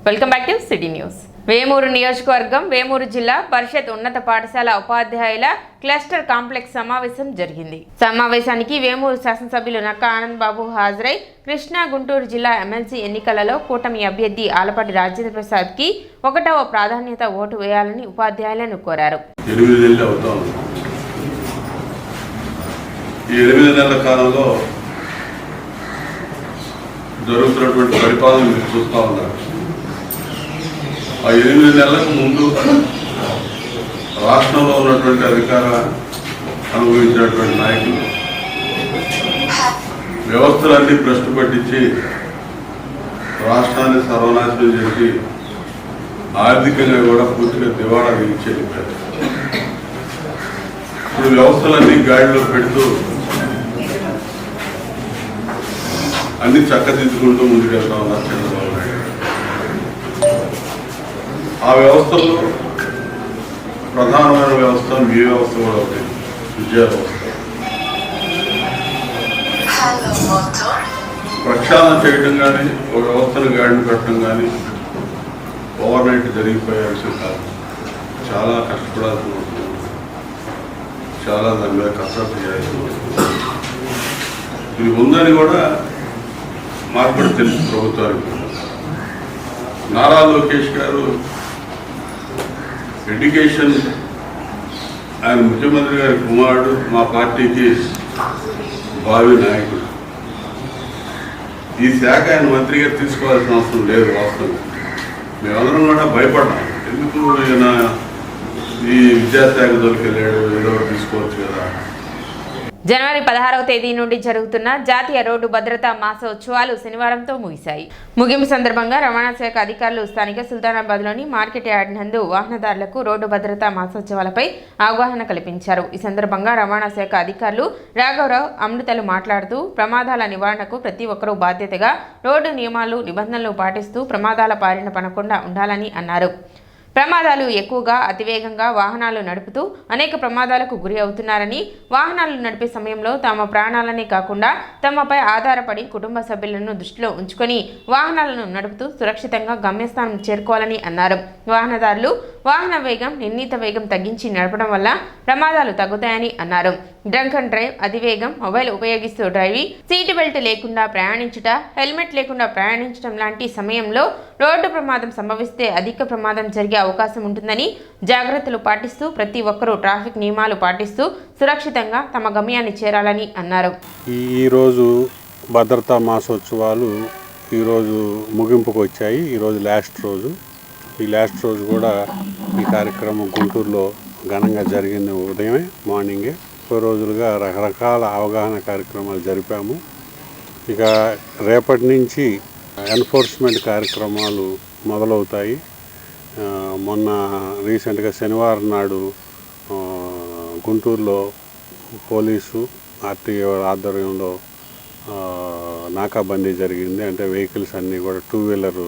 Welcome back to city news. Vemuru నియోజకవర్గం వేమూరు జిల్లా పరిషత్ ఉన్నత పాఠశాల ఉపాధ్యాయుల క్లస్టర్ కాంప్లెక్స్ సమావేశం జరిగింది. సమావేశానికి వేమూరు శాసనసభ్యులు నక్కా ఆనంద్ బాబు హాజరై కృష్ణా గుంటూరు జిల్లా ఎమ్మెల్సీ ఎన్నికలలో కూటమి అభ్యర్థి ఆలపాటి రాజేంద్ర ప్రసాద్ కి 1వ ప్రాధాన్యత ఓటు వేయాలని ఉపాధ్యాయులను కోరారు. 8 నెలలు అవుతాం. ఈ 8 నెలల కాలంలో జరుగుతున్నటువంటి పరిపాలన మీరు చూస్తూ ఉన్నారు. ఆ 8 నెలలకు ముందు రాష్ట్రంలో ఉన్నటువంటి అధికార అనుభవించినటువంటి నాయకులు వ్యవస్థలన్నీ భ్రష్టు పట్టించి రాష్ట్రాన్ని సర్వనాశనం చేసి ఆర్థికంగా కూడా పూర్తిగా దివాళా తీయించి వెళ్ళిపోయారు. ఇప్పుడు వ్యవస్థలన్నీ గాడిలో పెడుతూ అన్ని చక్కదిద్దుకుంటూ ముందుకెళ్తా ఉన్నారు చంద్రబాబు నాయుడు. ఆ వ్యవస్థల్లో ప్రధానమైన వ్యవస్థ మీ వ్యవస్థ కూడా ఒకటి, విద్యా వ్యవస్థ. ప్రక్షాళన చేయడం కానీ ఒక వ్యవస్థను గాడిని పెట్టడం కానీ ఓవర్ నైట్ జరిగిపోయే విషయం కాదు. చాలా కష్టపడాల్సి ఉంటుంది, చాలా దాని మీద కసరత్తు చేయాల్సి ఉంటుంది. ఇది ఉందని కూడా మార్పుడు తెలుసు ప్రభుత్వానికి. నారా లోకేష్ గారు ఎడ్యుకేషన్, ఆయన ముఖ్యమంత్రి గారి కుమారుడు, మా పార్టీకి భావి నాయకుడు. ఈ శాఖ ఆయన మంత్రిగా తీసుకోవాల్సిన అవసరం లేదు. వాస్తవం మేమందరం కూడా భయపడ్డాం. ఎందుకు ఈయన ఈ విద్యాశాఖ దొరికెళ్ళాడు, ఏదో తీసుకోవచ్చు కదా. జనవరి 16వ తేదీ నుండి జరుగుతున్న జాతీయ రోడ్డు భద్రతా మాసోత్సవాలు శనివారంతో ముగిశాయి. ముగింపు సందర్భంగా రవాణా శాఖ అధికారులు స్థానిక సుల్తానాబాద్లోని మార్కెట్ యార్డ్ నందు వాహనదారులకు రోడ్డు భద్రతా మాసోత్సవాలపై అవగాహన కల్పించారు. ఈ సందర్భంగా రవాణా శాఖ అధికారులు రాఘవరావు, అమృతలు మాట్లాడుతూ ప్రమాదాల నివారణకు ప్రతి ఒక్కరూ బాధ్యతగా రోడ్డు నియమాలు, నిబంధనలు పాటిస్తూ ప్రమాదాల బారిన పడకుండా ఉండాలని అన్నారు. ప్రమాదాలు ఎక్కువగా అతివేగంగా వాహనాలు నడుపుతూ అనేక ప్రమాదాలకు గురి అవుతున్నారని, వాహనాలు నడిపే సమయంలో తమ ప్రాణాలనే కాకుండా తమపై ఆధారపడి కుటుంబ సభ్యులను దృష్టిలో ఉంచుకొని వాహనాలను నడుపుతూ సురక్షితంగా గమ్యస్థానం చేరుకోవాలని అన్నారు. వాహనదారులు వాహన వేగం, నిర్ణీత వేగం తగ్గించి నడపడం వల్ల ప్రమాదాలు తగ్గుతాయని అన్నారు. డ్రంక్ అండ్ డ్రైవ్, అతివేగం, మొబైల్ ఉపయోగిస్తూ డ్రైవింగ్, సీటు బెల్ట్ లేకుండా ప్రయాణించుట, హెల్మెట్ లేకుండా ప్రయాణించడం లాంటి సమయంలో రోడ్డు ప్రమాదం సంభవిస్తే అధిక ప్రమాదం జరిగే అవకాశం ఉంటుందని జాగ్రత్తలు పాటిస్తూ ప్రతి ఒక్కరూ ట్రాఫిక్ నియమాలు పాటిస్తూ సురక్షితంగా తమ గమ్యాన్ని చేరాలని అన్నారు. ఈరోజు భద్రతా మాసోత్సవాలు ఈరోజు ముగింపుకు వచ్చాయి. ఈరోజు లాస్ట్ రోజు. ఈ లాస్ట్ రోజు కూడా ఈ కార్యక్రమం గుంటూరులో ఘనంగా జరిగింది. ఉదయమే మార్నింగే 2 రోజులుగా రకరకాల అవగాహన కార్యక్రమాలు జరిపాము. ఇక రేపటి నుంచి ఎన్ఫోర్స్మెంట్ కార్యక్రమాలు మొదలవుతాయి. మొన్న రీసెంట్గా శనివారం నాడు గుంటూరులో పోలీసు ఆర్టీఓ ఆధ్వర్యంలో నాకాబందీ జరిగింది. అంటే వెహికల్స్ అన్నీ కూడా 2 వీలర్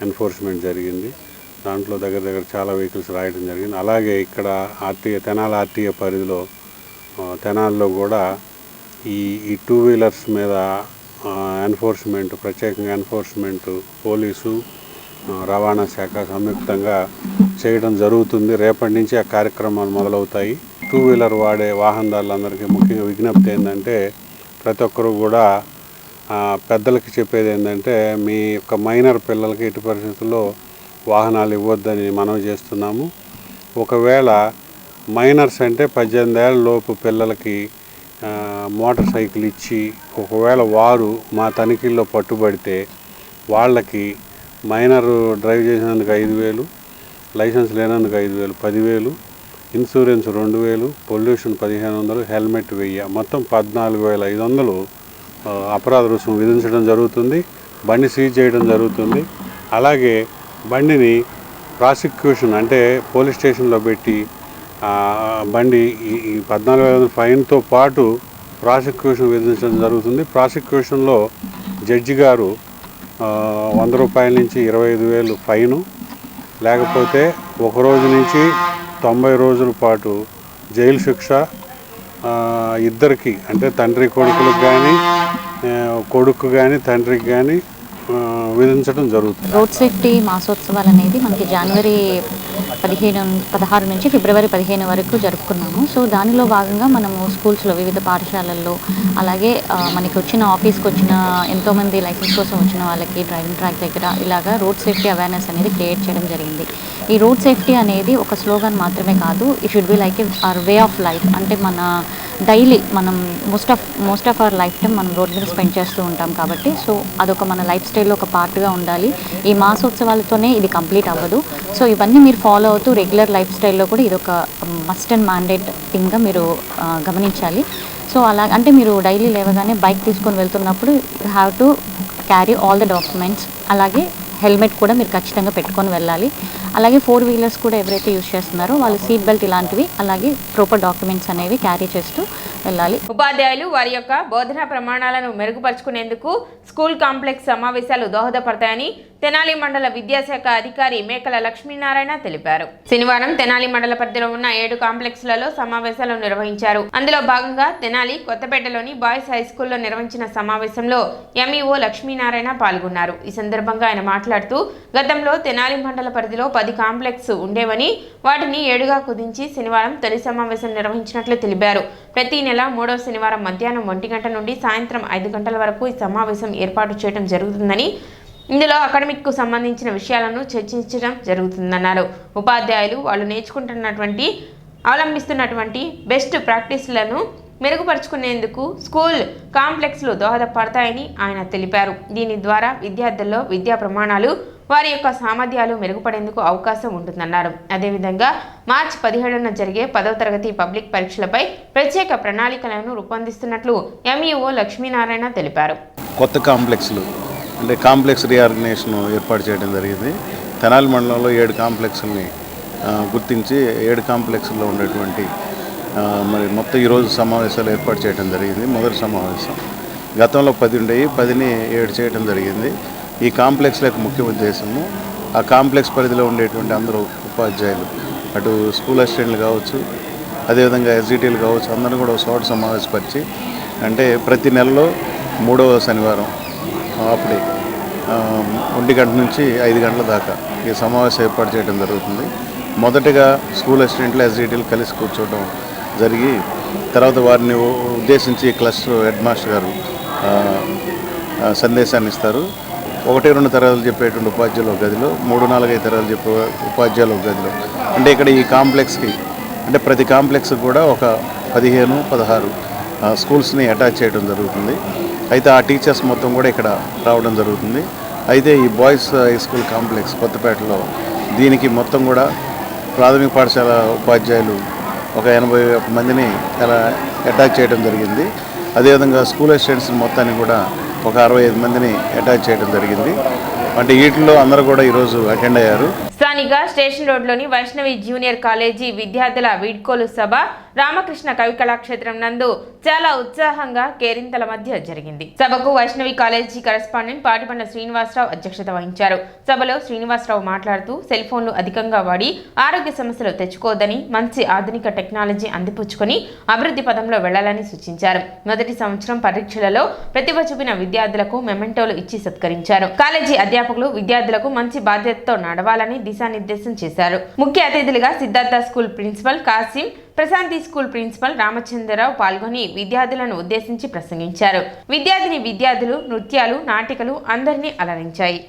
ఎన్ఫోర్స్మెంట్ జరిగింది. దాంట్లో దగ్గర చాలా వెహికల్స్ రాయడం జరిగింది. అలాగే ఇక్కడ తెనాలి ఆర్టీఏ పరిధిలో తెనాలిలో కూడా ఈ 2 వీలర్స్ మీద ఎన్ఫోర్స్మెంట్, ప్రత్యేకంగా ఎన్ఫోర్స్మెంట్ పోలీసు, రవాణా శాఖ సంయుక్తంగా చేయడం జరుగుతుంది. రేపటి నుంచి ఆ కార్యక్రమాలు మొదలవుతాయి. 2 వీలర్ వాడే వాహనదారులందరికీ ముఖ్యంగా విజ్ఞప్తి ఏంటంటే, ప్రతి ఒక్కరూ కూడా పెద్దలకి చెప్పేది ఏంటంటే, మీ యొక్క మైనర్ పిల్లలకి ఎట్టి పరిస్థితుల్లో వాహనాలు ఇవ్వద్దని మనవి చేస్తున్నాము. ఒకవేళ మైనర్స్ అంటే 18 ఏళ్ళ లోపు పిల్లలకి మోటార్ సైకిల్ ఇచ్చి ఒకవేళ వారు మా తనిఖీల్లో పట్టుబడితే వాళ్ళకి మైనర్ డ్రైవ్ చేసినందుకు 5,000, లైసెన్స్ లేనందుకు 5,000, 10,000, ఇన్సూరెన్స్ 2,000, పొల్యూషన్ 1,500, హెల్మెట్ 1000, మొత్తం 14,500 అపరాధ రుసుము విధించడం జరుగుతుంది. బండి సీజ్ చేయడం జరుగుతుంది. అలాగే బండిని ప్రాసిక్యూషన్ అంటే పోలీస్ స్టేషన్లో పెట్టి బండి ఈ 14,500 ఫైన్తో పాటు ప్రాసిక్యూషన్ విధించడం జరుగుతుంది. ప్రాసిక్యూషన్లో జడ్జి గారు 100 రూపాయల నుంచి 25,000 ఫైను, లేకపోతే 1 రోజు నుంచి 90 రోజుల పాటు జైలు శిక్ష, ఇద్దరికి అంటే తండ్రి కొడుకులకు కానీ కొడుకు కానీ తండ్రికి కానీ విధించడం జరుగుతుంది. రోడ్ సేఫ్టీ మాసోత్సవాలు అనేది మనకి జనవరి 16 నుంచి ఫిబ్రవరి 15 వరకు జరుపుకున్నాము. సో దానిలో భాగంగా మనము స్కూల్స్లో వివిధ పాఠశాలల్లో అలాగే మనకి వచ్చిన ఆఫీస్కి వచ్చిన ఎంతోమంది లైసెన్స్ కోసం వచ్చిన వాళ్ళకి డ్రైవింగ్ ట్రాక్ దగ్గర ఇలాగా రోడ్ సేఫ్టీ అవేర్నెస్ అనేది క్రియేట్ చేయడం జరిగింది. ఈ రోడ్ సేఫ్టీ అనేది ఒక స్లోగన్ మాత్రమే కాదు, it should be like our way of life. అంటే మన డైలీ మనం most of our life time మనం రోడ్ మీద స్పెండ్ చేస్తూ ఉంటాం కాబట్టి సో అదొక మన లైఫ్ స్టైల్లో ఒక పార్ట్గా ఉండాలి. ఈ మాసోత్సవాలతోనే ఇది కంప్లీట్ అవ్వదు. సో ఇవన్నీ మీరు ఫాలో అవుతూ రెగ్యులర్ లైఫ్ స్టైల్లో కూడా ఇది ఒక మస్ట్ అండ్ మ్యాండేట్ థింగ్గా మీరు గమనించాలి. సో అలా అంటే మీరు డైలీ లేవగానే బైక్ తీసుకొని వెళ్తున్నప్పుడు you have to carry all the documents, అలాగే హెల్మెట్ కూడా మీరు ఖచ్చితంగా పెట్టుకొని వెళ్ళాలి. అలాగే 4 వీలర్స్ కూడా ఎవరైతే యూజ్ చేస్తున్నారో వాళ్ళు సీట్ బెల్ట్ ఇలాంటివి అలాగే ప్రాపర్ డాక్యుమెంట్స్ అనేవి క్యారీ చేస్తూ వెళ్ళాలి. ఉపాధ్యాయులు వారి యొక్క బోధనా ప్రమాణాలను మెరుగుపరుచుకునేందుకు స్కూల్ కాంప్లెక్స్ సమావేశాలు దోహదపడతాయని తెనాలి మండల విద్యాశాఖ అధికారి మేకల లక్ష్మీనారాయణ తెలిపారు. శనివారం తెనాలి మండల పరిధిలో ఉన్న 7 కాంప్లెక్స్లలో సమావేశాలు నిర్వహించారు. అందులో భాగంగా తెనాలి కొత్తపేటలోని బాయ్స్ హై స్కూల్లో నిర్వహించిన సమావేశంలో ఎంఈఓ లక్ష్మీనారాయణ పాల్గొన్నారు. ఈ సందర్భంగా ఆయన మాట్లాడుతూ గతంలో తెనాలి మండల పరిధిలో 10 కాంప్లెక్స్ ఉండేవని వాటిని 7గా కుదించి శనివారం తొలి సమావేశం నిర్వహించినట్లు తెలిపారు. ప్రతి నెల 3వ శనివారం మధ్యాహ్నం 1 గంట నుండి సాయంత్రం 5 గంటల వరకు ఈ సమావేశం ఏర్పాటు చేయడం జరుగుతుందని, ఇందులో అకాడమిక్కు సంబంధించిన విషయాలను చర్చించడం జరుగుతుందన్నారు. ఉపాధ్యాయులు వాళ్ళు నేర్చుకుంటున్నటువంటి అవలంబిస్తున్నటువంటి బెస్ట్ ప్రాక్టీస్లను మెరుగుపరుచుకునేందుకు స్కూల్ కాంప్లెక్స్లు దోహదపడతాయని ఆయన తెలిపారు. దీని ద్వారా విద్యార్థుల్లో విద్యా ప్రమాణాలు వారి యొక్క సామర్థ్యాలు మెరుగుపడేందుకు అవకాశం ఉంటుందన్నారు. అదేవిధంగా మార్చి 17న జరిగే 10వ తరగతి పబ్లిక్ పరీక్షలపై ప్రత్యేక ప్రణాళికలను రూపొందిస్తున్నట్లు ఎంఈఓ లక్ష్మీనారాయణ తెలిపారు. కొత్త కాంప్లెక్స్లు అంటే కాంప్లెక్స్ రీఆర్గనైజేషన్ ఏర్పాటు చేయడం జరిగింది. తెనాలి మండలంలో 7 కాంప్లెక్స్ని గుర్తించి 7 కాంప్లెక్స్లో ఉండేటువంటి మరి మొత్తం ఈరోజు సమావేశాలు ఏర్పాటు చేయడం జరిగింది. మొదటి సమావేశం గతంలో 10 ఉండేవి, 10ని 7 చేయడం జరిగింది. ఈ కాంప్లెక్స్ల యొక్క ముఖ్య ఉద్దేశము ఆ కాంప్లెక్స్ పరిధిలో ఉండేటువంటి అందరూ ఉపాధ్యాయులు, అటు స్కూల్ అసిస్టెంట్లు కావచ్చు, అదేవిధంగా ఎస్జిటీలు కావచ్చు, అందరూ కూడా ఒక చోట సమావేశపరిచి అంటే ప్రతి నెలలో 3వ శనివారం అప్పుడే 1 గంట నుంచి 5 గంటల దాకా ఈ సమావేశం ఏర్పాటు చేయడం జరుగుతుంది. మొదటగా స్కూల్ అసిస్టెంట్లు ఎస్జిటీలు కలిసి కూర్చోవడం జరిగి తర్వాత వారిని ఉద్దేశించి క్లస్టర్ హెడ్ మాస్టర్ గారు సందేశాన్ని ఇస్తారు. 1-2 తరగతులు చెప్పేటువంటి ఉపాధ్యాయులు ఒక గదిలో, 3-4-5 తరగతులు చెప్పే ఉపాధ్యాయులు ఒక గదిలో. అంటే ఇక్కడ ఈ కాంప్లెక్స్కి అంటే ప్రతి కాంప్లెక్స్కి కూడా ఒక 15-16 స్కూల్స్ని అటాచ్ చేయడం జరుగుతుంది. అయితే ఆ టీచర్స్ మొత్తం కూడా ఇక్కడ రావడం జరుగుతుంది. అయితే ఈ బాయ్స్ హై స్కూల్ కాంప్లెక్స్ కొత్తపేటలో దీనికి మొత్తం కూడా ప్రాథమిక పాఠశాల ఉపాధ్యాయులు ఒక 81 మందిని అలా అటాచ్ చేయడం జరిగింది. అదేవిధంగా స్కూల్ అసిస్టెంట్స్ మొత్తాన్ని కూడా ఒక 65 మందిని అటాచ్ చేయడం జరిగింది. అంటే వీటిల్లో అందరూ కూడా ఈరోజు అటెండ్ అయ్యారు. స్థానిక స్టేషన్ రోడ్లోని వైష్ణవి జూనియర్ కాలేజీ విద్యార్థుల వీడ్కోలు సభ రామకృష్ణ కవి కళాక్షేత్రం నందు చాలా ఉత్సాహంగా కేరింతల మధ్య జరిగింది. సభకు వైష్ణవి కాలేజీ కరెస్పాండెంట్ పాటిపండ్ల శ్రీనివాసరావు అధ్యక్షత వహించారు. సభలో శ్రీనివాసరావు మాట్లాడుతూ సెల్ ఫోన్లు అధికంగా వాడి ఆరోగ్య సమస్యలు తెచ్చుకోవద్దని, మంచి ఆధునిక టెక్నాలజీ అందిపుచ్చుకొని అభివృద్ధి పదంలో వెళ్లాలని సూచించారు. మొదటి సంవత్సరం పరీక్షలలో ప్రతిభ చూపిన విద్యార్థులకు మెమెంటోలు ఇచ్చి సత్కరించారు. కాలేజీ అధ్యాపకులు విద్యార్థులకు మంచి బాధ్యతతో నడవాలని దిశానిర్దేశం చేశారు. ముఖ్య అతిథులుగా Siddhartha school principal Kasim, Prashanti school principal Ramachandrarao పాల్గొని విద్యార్థులను ఉద్దేశించి ప్రసంగించారు. విద్యార్థులు నృత్యాలు, నాటికలు అందరినీ అలరించాయి.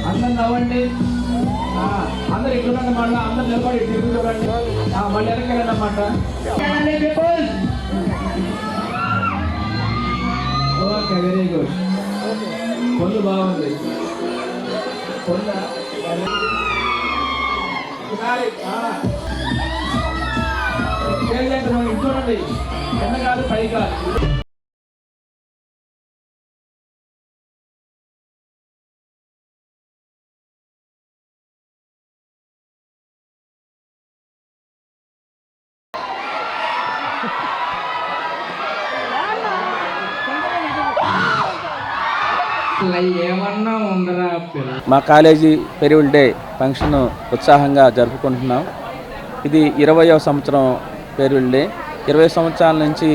అందరు నవ్వండి, అందరు ఎక్కువ అందరు నిలబడి తిరుగు చూడండి, మళ్ళీ వెనక్కి అన్నమాట. Okay, very good. పొల్లు బాగుంది. చూడండి, కింద కాదు పై కాదు. అసలు ఏమన్నా ఉండరా మా కాలేజీ ఫేర్వెల్ డే ఫంక్షన్ ఉత్సాహంగా జరుపుకుంటున్నాం. ఇది 20వ సంవత్సరం ఫేర్వెల్ డే. 20 సంవత్సరాల నుంచి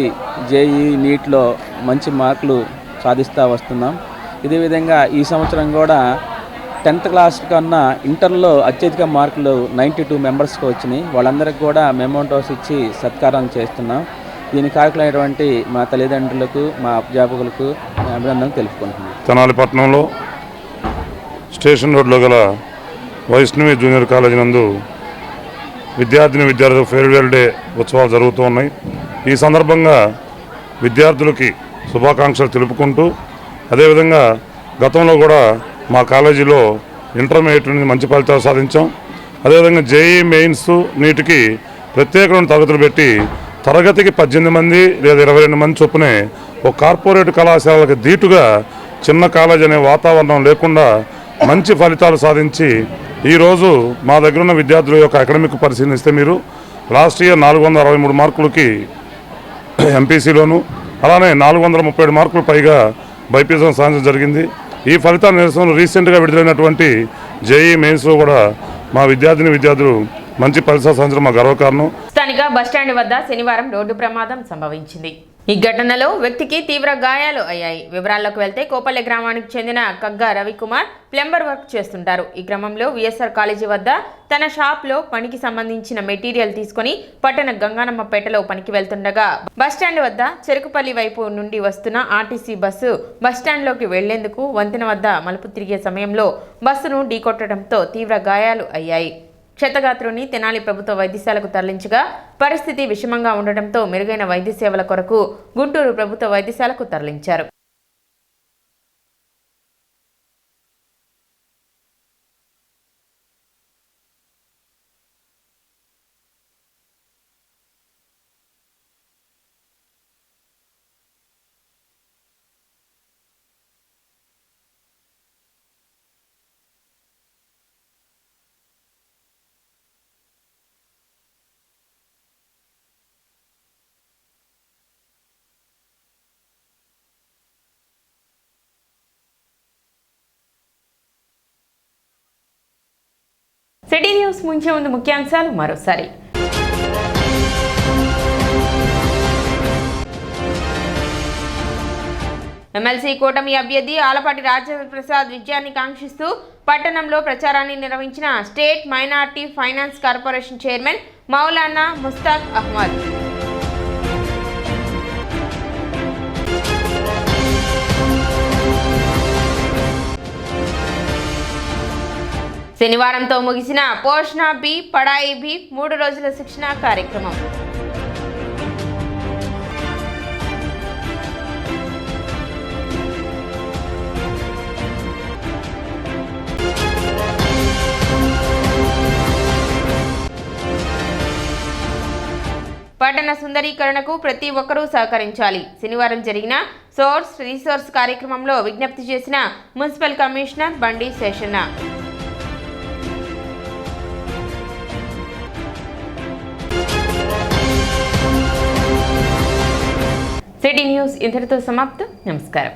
జేఈ నీట్లో మంచి మార్కులు సాధిస్తూ వస్తున్నాం. ఇదే విధంగా ఈ సంవత్సరం కూడా 10th క్లాస్ కన్నా ఇంటర్లో అత్యధిక మార్కులు 92 మెంబర్స్కి వచ్చినాయి. వాళ్ళందరికీ కూడా మెమోంటోస్ ఇచ్చి సత్కారం చేస్తున్నాం. దీని కారకులైనటువంటి మా తల్లిదండ్రులకు, మా అధ్యాపకులకు అభినందనలు తెలుపుకుంటున్నాం. తెనాలి పట్టణంలో స్టేషన్ రోడ్లో గల వైష్ణవి జూనియర్ కాలేజీ నందు విద్యార్థుల ఫేర్వెల్ డే ఉత్సవాలు జరుగుతూ ఉన్నాయి. ఈ సందర్భంగా విద్యార్థులకి శుభాకాంక్షలు తెలుపుకుంటూ, అదేవిధంగా గతంలో కూడా మా కాలేజీలో ఇంటర్మీడియట్ నుంచి మంచి ఫలితాలు సాధించాం. అదేవిధంగా జేఈ మెయిన్స్ నీటికి ప్రత్యేకమైన తరగతులు పెట్టి తరగతికి 18 మంది లేదా 22 మంది చొప్పునే ఒక కార్పొరేట్ కళాశాలకు ధీటుగా చిన్న కాలేజ్ అనే వాతావరణం లేకుండా మంచి ఫలితాలు సాధించి ఈరోజు మా దగ్గర ఉన్న విద్యార్థుల యొక్క అకాడమిక్ పరిశీలిస్తే మీరు లాస్ట్ ఇయర్ 463 మార్కులకి ఎంపీసీలోను, అలానే 437 మార్కులు పైగా బైపీసీలో సాధించడం జరిగింది. ఈ ఫలితాల నిరసనలు రీసెంట్గా విడుదలైనటువంటి జేఈ మెయిన్స్లో కూడా మా విద్యార్థులు మంచి ఫలితాలు సాధించడం మా గర్వకారణం. స్థానిక బస్టాండ్ వద్ద శనివారం రోడ్డు ప్రమాదం సంభవించింది. ఈ ఘటనలో వ్యక్తికి తీవ్ర గాయాలు అయ్యాయి. వివరాల్లోకి వెళ్తే కోపల్లె గ్రామానికి చెందిన కగ్గా రవికుమార్ ప్లంబర్ వర్క్ చేస్తుంటారు. ఈ క్రమంలో విఎస్ఆర్ కాలేజీ వద్ద తన షాప్లో పనికి సంబంధించిన మెటీరియల్ తీసుకుని పట్టణ గంగానమ్మపేటలో పనికి వెళ్తుండగా బస్టాండ్ వద్ద చెరుకుపల్లి వైపు నుండి వస్తున్న ఆర్టీసీ బస్సు బస్టాండ్లోకి వెళ్లేందుకు వంతెన వద్ద మలుపు తిరిగే సమయంలో బస్సును ఢీకొట్టడంతో తీవ్ర గాయాలు అయ్యాయి. క్షతగాత్రుని తెనాలి ప్రభుత్వ వైద్యశాలకు తరలించగా పరిస్థితి విషమంగా ఉండటంతో మెరుగైన వైద్య సేవల కొరకు గుంటూరు ప్రభుత్వ వైద్యశాలకు తరలించారు. సిటీ న్యూస్ ముంచే ముందు ముఖ్యాంశాలు మరోసారి. ఎమ్మెల్సీ కూటమి అభ్యర్థి ఆలపాటి రాజేంద్ర ప్రసాద్ విజయాన్ని కాంక్షిస్తూ పట్టణంలో ప్రచారాన్ని నిర్వహించిన state minority finance corporation chairman Maulana Mushtaq Ahmed. శనివారంతో ముగిసిన పోషణ బి పడాయి బి 3 రోజుల శిక్షణ కార్యక్రమం. పట్టణ సుందరీకరణకు ప్రతి ఒక్కరూ సహకరించాలి. శనివారం జరిగిన సోర్స్ రీసోర్స్ కార్యక్రమంలో విజ్ఞప్తి చేసిన మున్సిపల్ కమిషనర్ బండి శేషన్న. సిటీ న్యూస్ ఇంతటితో సమాప్తం. నమస్కారం.